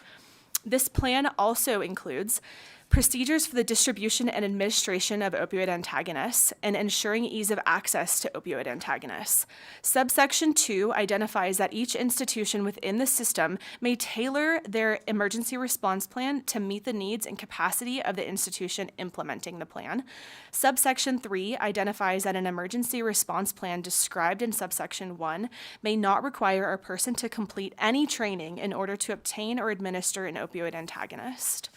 This plan also includes procedures for the distribution and administration of opioid antagonists, and ensuring ease of access to opioid antagonists. Subsection 2 identifies that each institution within the system may tailor their emergency response plan to meet the needs and capacity of the institution implementing the plan. Subsection 3 identifies that an emergency response plan described in subsection 1 may not require a person to complete any training in order to obtain or administer an opioid antagonist.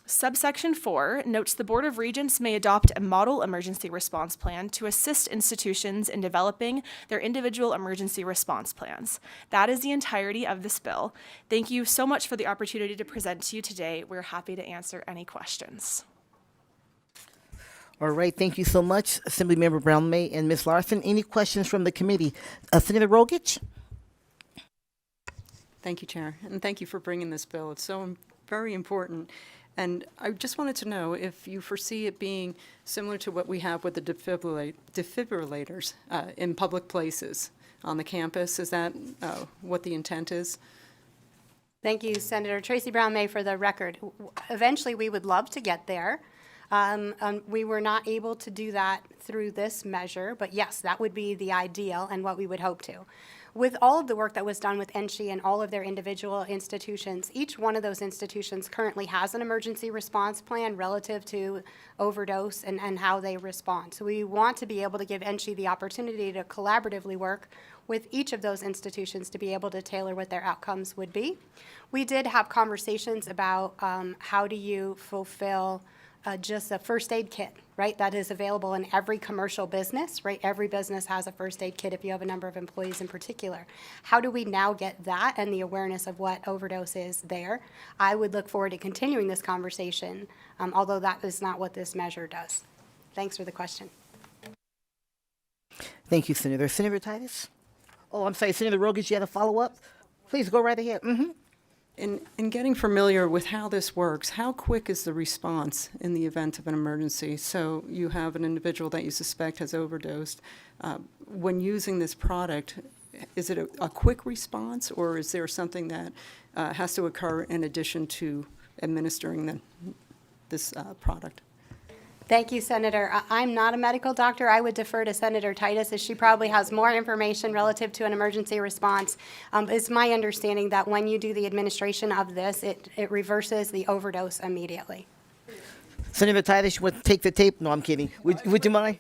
Subsection 4 notes the Board of Regents may adopt a model emergency response plan to assist institutions in developing their individual emergency response plans. That is the entirety of this bill. Thank you so much for the opportunity to present to you today. We're happy to answer any questions. All right, thank you so much, Assemblymember Brown May and Ms. Larson. Any questions from the committee? Senator Rogich? Thank you, Chair, and thank you for bringing this bill. It's so very important. And I just wanted to know if you foresee it being similar to what we have with the defibrillators in public places on the campus. Is that what the intent is? Thank you, Senator Tracy Brown May, for the record. Eventually, we would love to get there. We were not able to do that through this measure, but yes, that would be the ideal and what we would hope to. With all of the work that was done with NSHE and all of their individual institutions, each one of those institutions currently has an emergency response plan relative to overdose and how they respond. So we want to be able to give NSHE the opportunity to collaboratively work with each of those institutions to be able to tailor what their outcomes would be. We did have conversations about how do you fulfill just a first aid kit, right? That is available in every commercial business, right? Every business has a first aid kit if you have a number of employees in particular. How do we now get that and the awareness of what overdose is there? I would look forward to continuing this conversation, although that is not what this measure does. Thanks for the question. Thank you, Senator. Senator Titus? Oh, I'm sorry, Senator Rogich, you had a follow-up? Please go right ahead. In getting familiar with how this works, how quick is the response in the event of an emergency? So you have an individual that you suspect has overdosed. When using this product, is it a quick response, or is there something that has to occur in addition to administering this product? Thank you, Senator. I'm not a medical doctor. I would defer to Senator Titus, as she probably has more information relative to an emergency response. It's my understanding that when you do the administration of this, it reverses the overdose immediately. Senator Titus, you want to take the tape? No, I'm kidding. Would you mind?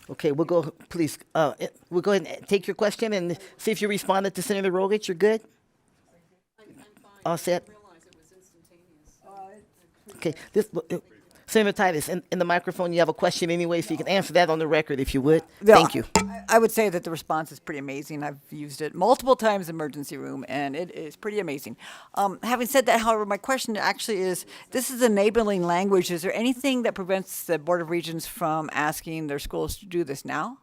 Okay, we'll go, please. We'll go ahead and take your question and see if you responded to Senator Rogich. You're good? All set? Okay, Senator Titus, in the microphone, you have a question anyway, so you can answer that on the record if you would. Yeah, Thank you. I would say that the response is pretty amazing. I've used it multiple times in emergency room, and it is pretty amazing. Having said that, however, my question actually is, this is enabling language. Is there anything that prevents the Board of Regents from asking their schools to do this now?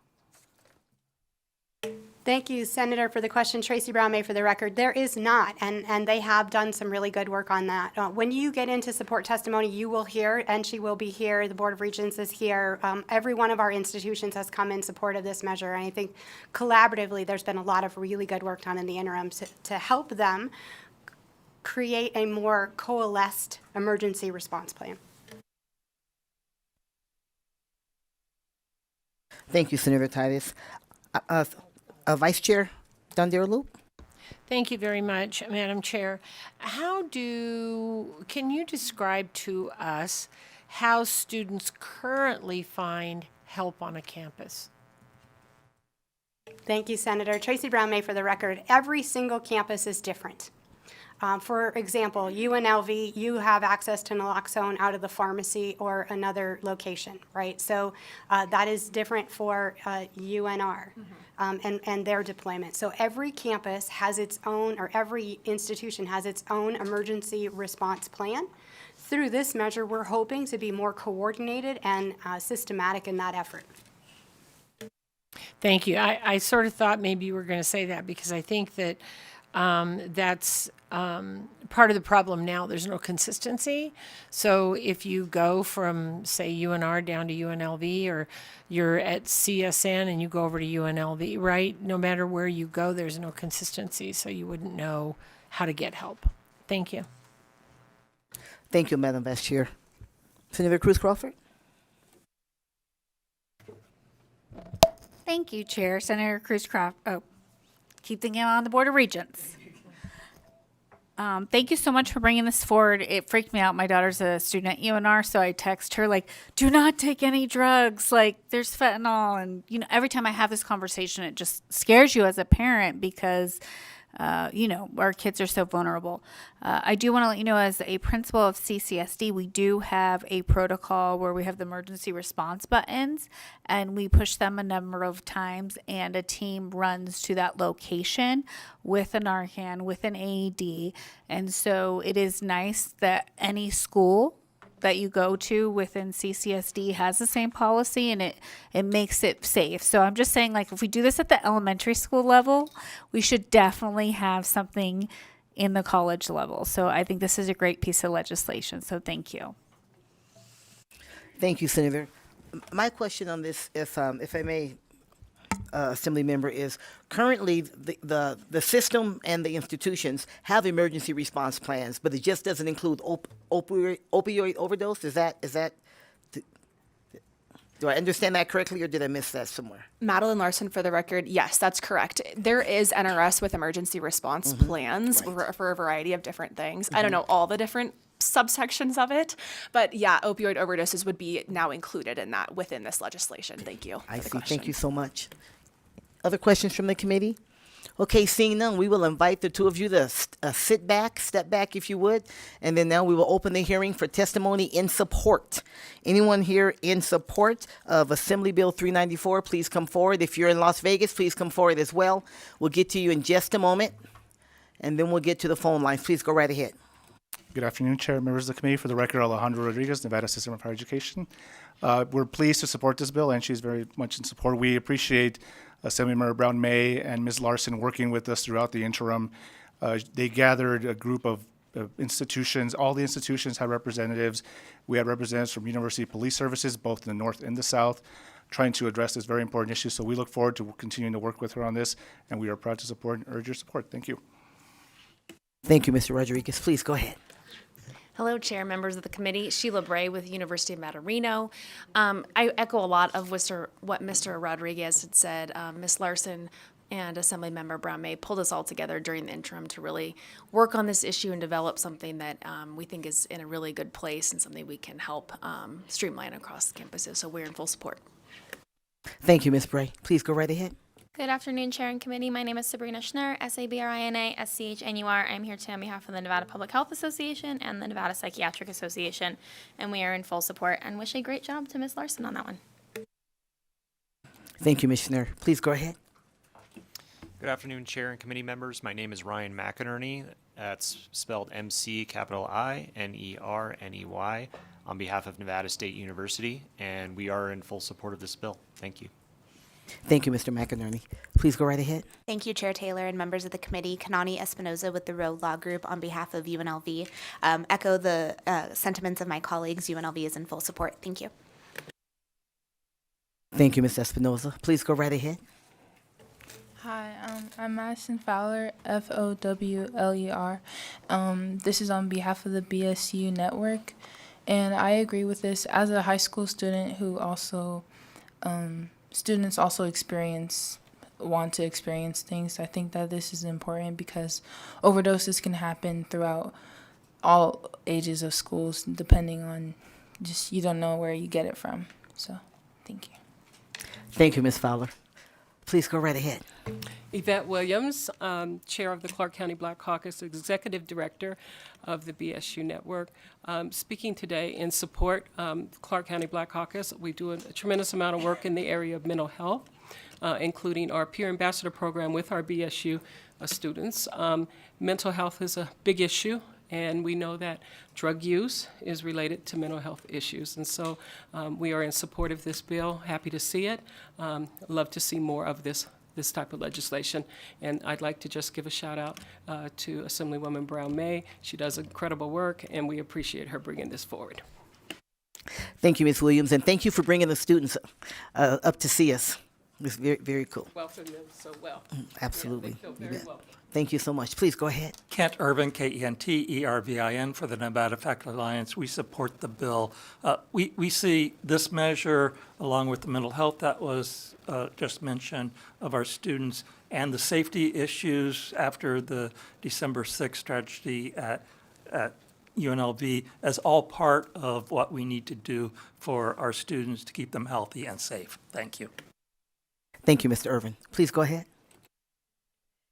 Thank you, Senator, for the question. Tracy Brown May for the record. There is not, and they have done some really good work on that. When you get into support testimony, you will hear, and she will be here, the Board of Regents is here. Every one of our institutions has come in support of this measure, and I think collaboratively there's been a lot of really good work done in the interim to help them create a more coalesced emergency response plan. Thank you, Senator Titus. Vice Chair Dondero Loop. Thank you very much, Madam Chair. Can you describe to us how students currently find help on a campus? Thank you, Senator. Tracy Brown May for the record. Every single campus is different. For example, UNLV, you have access to naloxone out of the pharmacy or another location, right? So that is different for UNR and their deployment. So every campus has its own, or every institution has its own emergency response plan. Through this measure, we're hoping to be more coordinated and systematic in that effort. Thank you. I sort of thought maybe you were going to say that because I think that that's part of the problem now. There's no consistency. So if you go from, say, UNR down to UNLV, or you're at CSN and you go over to UNLV, right? No matter where you go, there's no consistency. So you wouldn't know how to get help. Thank you. Thank you, Madam Vice Chair. Senator Cruz Crawford. Thank you, Chair. Senator Cruz Crawford. Oh, keep thinking on the Board of Regents. Thank you so much for bringing this forward. It freaked me out. My daughter's a student at UNR, so I text her, like, do not take any drugs. Like, there's fentanyl. And, every time I have this conversation, it just scares you as a parent because, our kids are so vulnerable. I do want to let you know, as a principal of CCSD, we do have a protocol where we have the emergency response buttons, and we push them a number of times, and a team runs to that location with a Narcan, with an AED. And so it is nice that any school that you go to within CCSD has the same policy, and it makes it safe. So I'm just saying, like, if we do this at the elementary school level, we should definitely have something in the college level. So I think this is a great piece of legislation. So thank you. Thank you, Senator. My question on this, if I may, Assembly Member, is currently the system and the institutions have emergency response plans, but it just doesn't include opioid overdose. Is that do I understand that correctly, or did I miss that somewhere? Madeline Larson for the record. Yes, that's correct. There is NRS with emergency response plans for a variety of different things. I don't know all the different subsections of it, but yeah, opioid overdoses would be now included in that within this legislation. Thank you. I see. Thank you so much. Other questions from the committee? Okay, seeing none, we will invite the two of you to step back if you would, and then now we will open the hearing for testimony in support. Anyone here in support of Assembly Bill 394, please come forward. If you're in Las Vegas, please come forward as well. We'll get to you in just a moment, and then we'll get to the phone lines. Please go right ahead. Good afternoon, Chair, members of the committee. For the record, Alejandro Rodriguez, Nevada System of Higher Education. We're pleased to support this bill, and she's very much in support. We appreciate Assemblymember Brown May and Ms. Larson working with us throughout the interim. They gathered a group of institutions. All the institutions had representatives. We had representatives from University Police Services, both in the north and the south, trying to address this very important issue. So we look forward to continuing to work with her on this, and we are proud to support and urge your support. Thank you. Thank you, Mr. Rodriguez. Please go ahead. Hello, Chair, members of the committee. Sheila Bray with University of Nevada, Reno. I echo a lot of what Mr. Rodriguez had said. Ms. Larson and Assemblymember Brown May pulled us all together during the interim to really work on this issue and develop something that we think is in a really good place and something we can help streamline across the campuses. So we're in full support. Thank you, Ms. Bray. Please go right ahead. Good afternoon, Chair and Committee. My name is Sabrina Schnur, Sabrina Schnur. I'm here today on behalf of the Nevada Public Health Association and the Nevada Psychiatric Association, and we are in full support and wish a great job to Ms. Larson on that one. Thank you, Ms. Schnur. Please go ahead. Good afternoon, Chair and committee members. My name is Ryan McInerney. That's spelled McInerney on behalf of Nevada State University, and we are in full support of this bill. Thank you. Thank you, Mr. McInerney. Please go right ahead. Thank you, Chair Taylor and members of the committee. Kanani Espinoza with the Roe Law Group on behalf of UNLV. Echo the sentiments of my colleagues. UNLV is in full support. Thank you. Thank you, Ms. Espinoza. Please go right ahead. Hi, I'm Madison Fowler, Fowler. This is on behalf of the BSU network, and I agree with this. As a high school student who also, students also want to experience things, I think that this is important because overdoses can happen throughout all ages of schools, depending on just, you don't know where you get it from. So, thank you. Thank you, Ms. Fowler. Please go right ahead. Yvette Williams, Chair of the Clark County Black Caucus, Executive Director of the BSU Network. Speaking today in support Clark County Black Caucus, we do a tremendous amount of work in the area of mental health, including our peer ambassador program with our BSU students. Mental health is a big issue, and we know that drug use is related to mental health issues. And so we are in support of this bill, happy to see it. Love to see more of this type of legislation. And I'd like to just give a shout out to Assemblywoman Brown May. She does incredible work, and we appreciate her bringing this forward. Thank you, Ms. Williams, and thank you for bringing the students up to see us. It's very, very cool. Welcome them so well. Absolutely. Yeah, they feel You very bet. welcome. Thank you so much. Please go ahead. Kent Irvin, Kentervin for the Nevada Faculty Alliance. We support the bill. We see this measure, along with the mental health that was just mentioned of our students, and the safety issues after the December 6th tragedy at UNLV, as all part of what we need to do for our students to keep them healthy and safe. Thank you. Thank you, Mr. Irvin. Please go ahead.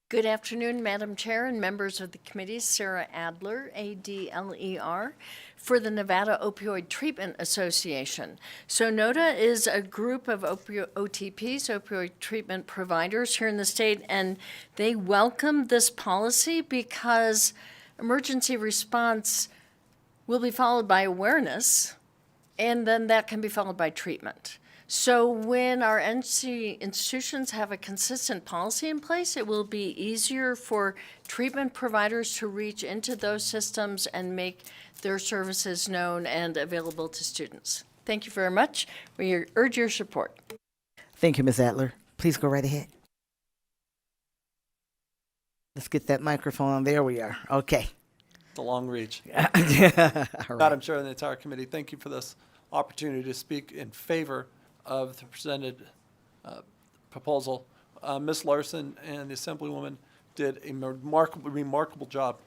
Good afternoon, Madam Chair and members of the committee. Sarah Adler, Adler, for the Nevada Opioid Treatment Association. So NOTA is a group of OTPs, opioid treatment providers here in the state, and they welcome this policy because emergency response will be followed by awareness, and then that can be followed by treatment. So when our NC institutions have a consistent policy in place, it will be easier for treatment providers to reach into those systems and make their services known and available to students. Thank you very much. We urge your support. Thank you, Ms. Adler. Please go right ahead. Let's get that microphone on. There we are. Okay. The long reach. All right. Madam Chair and the entire committee, thank you for this opportunity to speak in favor of the presented proposal. Ms. Larson and the Assemblywoman did a remarkable job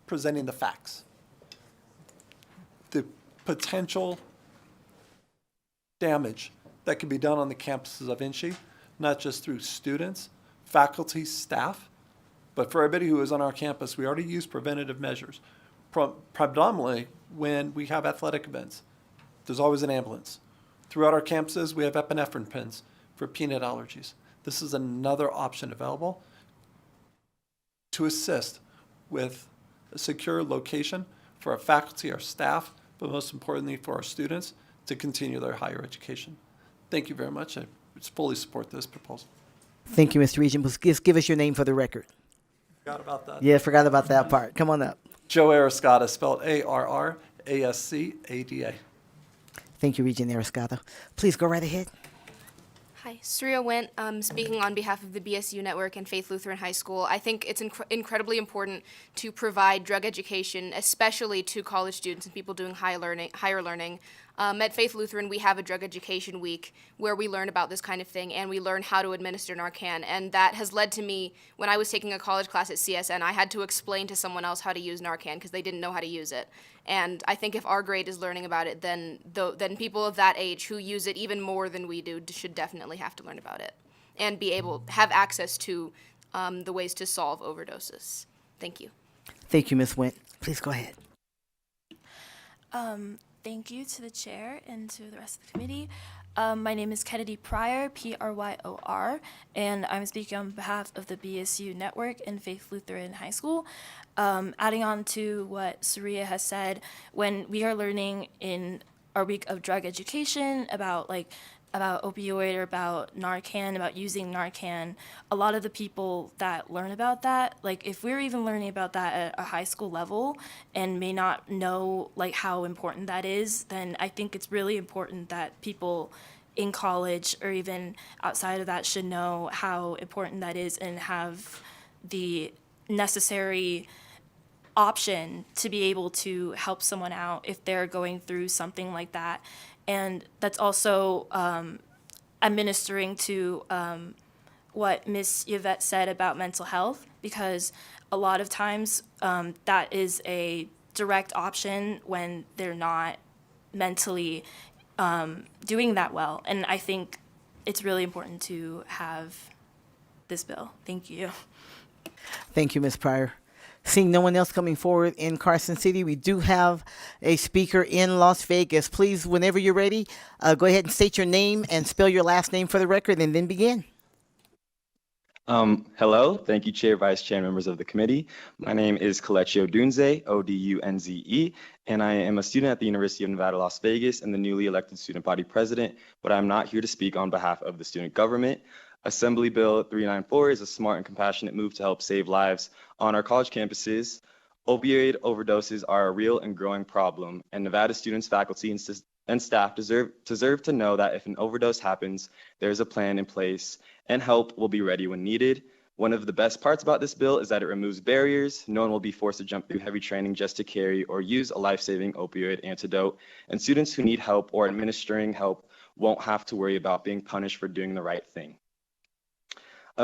presenting the facts. The potential damage that can be done on the campuses of INSHE, not just through students, faculty, staff, but for everybody who is on our campus. We already use preventative measures. Predominantly when we have athletic events, there's always an ambulance. Throughout our campuses, we have epinephrine pens for peanut allergies. This is another option available to assist with a secure location for our faculty, our staff, but most importantly for our students to continue their higher education. Thank you very much. I fully support this proposal. Thank you, Mr. Regent. Just give us your name for the record. Forgot about that. Yeah, forgot about that part. Come on up. Joe Arascada, spelled Arrascada. Thank you, Regent Arascada. Please go right ahead. Hi, Surya Went, speaking on behalf of the BSU Network and Faith Lutheran High School. I think it's incredibly important to provide drug education, especially to college students and people doing higher learning. At Faith Lutheran, we have a drug education week where we learn about this kind of thing and we learn how to administer Narcan. And that has led to me, when I was taking a college class at CSN, I had to explain to someone else how to use Narcan because they didn't know how to use it. And I think if our grade is learning about it, then people of that age who use it even more than we do should definitely have to learn about it. and be able have access to the ways to solve overdoses. Thank you. Thank you, Ms. Went. Please go ahead. Thank you to the chair and to the rest of the committee. My name is Kennedy Pryor, Pryor, and I'm speaking on behalf of the BSU Network and Faith Lutheran High School. Adding on to what Saria has said, when we are learning in our week of drug education about opioid or about Narcan, about using Narcan, a lot of the people that learn about that, like if we're even learning about that at a high school level and may not know like how important that is, then I think it's really important that people in college or even outside of that should know how important that is and have the necessary option to be able to help someone out if they're going through something like that. And that's also administering to what Ms. Yvette said about mental health, because a lot of times that is a direct option when they're not mentally doing that well. And I think it's really important to have this bill. Thank you. Thank you, Ms. Pryor. Seeing no one else coming forward in Carson City, we do have a speaker in Las Vegas. Please, whenever you're ready, go ahead and state your name and spell your last name for the record, and then begin. Hello, thank you, Chair, Vice Chair, members of the committee. My name is Kelechi Odunze, Odunze, and I am a student at the University of Nevada, Las Vegas, and the newly elected student body president, but I'm not here to speak on behalf of the student government. Assembly Bill 394 is a smart and compassionate move to help save lives on our college campuses. Opioid overdoses are a real and growing problem, and Nevada students, faculty, and staff deserve to know that if an overdose happens, there's a plan in place and help will be ready when needed. One of the best parts about this bill is that it removes barriers. No one will be forced to jump through heavy training just to carry or use a life-saving opioid antidote, and students who need help or administering help won't have to worry about being punished for doing the right thing.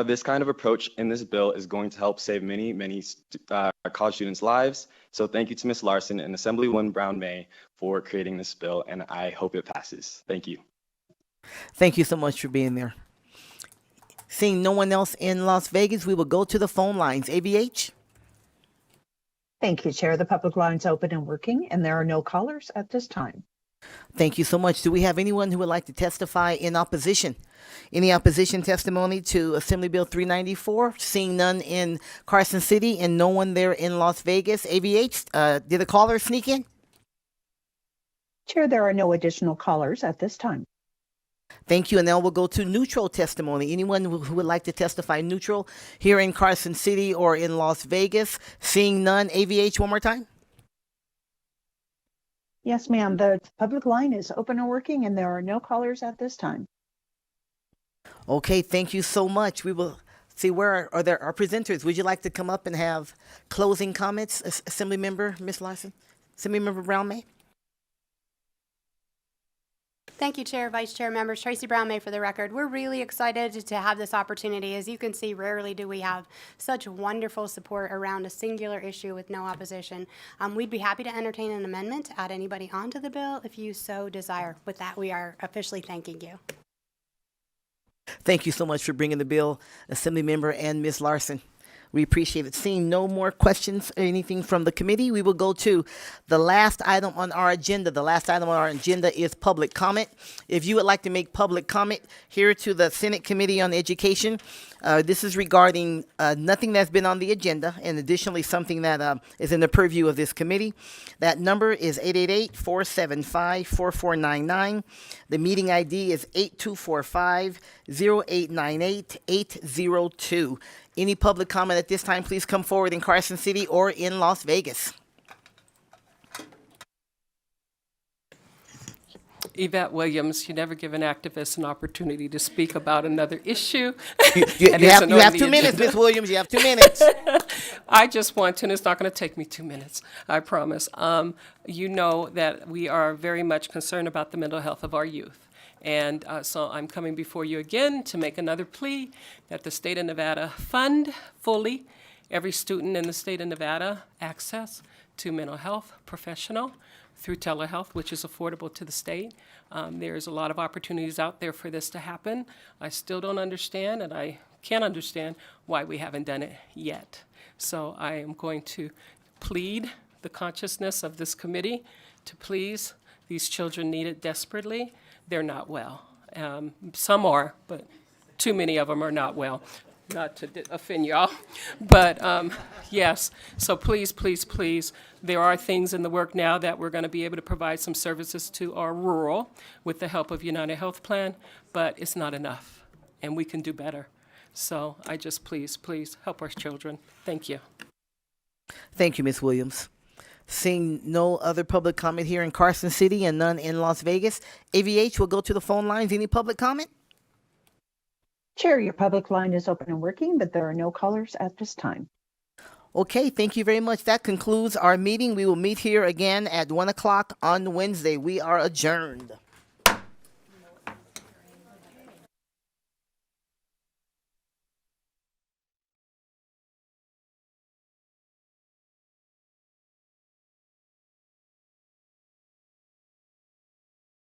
This kind of approach in this bill is going to help save many college students' lives. So thank you to Ms. Larson and Assemblywoman Brown May for creating this bill, and I hope it passes. Thank you. Thank you so much for being there. Seeing no one else in Las Vegas, we will go to the phone lines. ABH? Thank you, Chair. The public line's open and working, and there are no callers at this time. Thank you so much. Do we have anyone who would like to testify in opposition? Any opposition testimony to Assembly Bill 394? Seeing none in Carson City and no one there in Las Vegas. ABH, did a caller sneak in? Chair, there are no additional callers at this time. Thank you. And now we'll go to neutral testimony. Anyone who would like to testify neutral here in Carson City or in Las Vegas? Seeing none. AVH, one more time. Yes, ma'am. The public line is open and working, and there are no callers at this time. Okay, thank you so much. We will see where are there our presenters. Would you like to come up and have closing comments, Assembly Member Ms. Larson? Assembly Member Brown May? Thank you, Chair, Vice Chair, members. Tracy Brown May for the record. We're really excited to have this opportunity. As you can see, rarely do we have such wonderful support around a singular issue with no opposition. We'd be happy to entertain an amendment to add anybody onto the bill if you so desire. With that, we are officially thanking you. Thank you so much for bringing the bill, Assembly Member and Ms. Larson. We appreciate it. Seeing no more questions or anything from the committee, we will go to the last item on our agenda. The last item on our agenda is public comment. If you would like to make public comment here to the Senate Committee on Education, this is regarding nothing that's been on the agenda and additionally something that is in the purview of this committee. That number is 888-475-4499. The meeting ID is 8245-0898-802. Any public comment at this time, please come forward in Carson City or in Las Vegas. Yvette Williams, you never give an activist an opportunity to speak about another issue. You have 2 minutes, Ms. Williams. You have 2 minutes. I just want to, and it's not going to take me 2 minutes, I promise. You know that we are very much concerned about the mental health of our youth. And so I'm coming before you again to make another plea that the state of Nevada fund fully every student in the state of Nevada access to mental health professional through telehealth, which is affordable to the state. There's a lot of opportunities out there for this to happen. I still don't understand, and I can't understand why we haven't done it yet. So I am going to plead the consciousness of this committee to please, these children need it desperately. They're not well. Some are, but too many of them are not well. Not to offend y'all, but yes. So please, please, please, there are things in the work now that we're going to be able to provide some services to our rural with the help of United Health Plan, but it's not enough, and we can do better. So I just please, please help our children. Thank you. Thank you, Ms. Williams. Seeing no other public comment here in Carson City and none in Las Vegas, AVH will go to the phone lines. Any public comment? Chair, your public line is open and working, but there are no callers at this time. Okay, thank you very much. That concludes our meeting. We will meet here again at 1 o'clock on Wednesday. We are adjourned.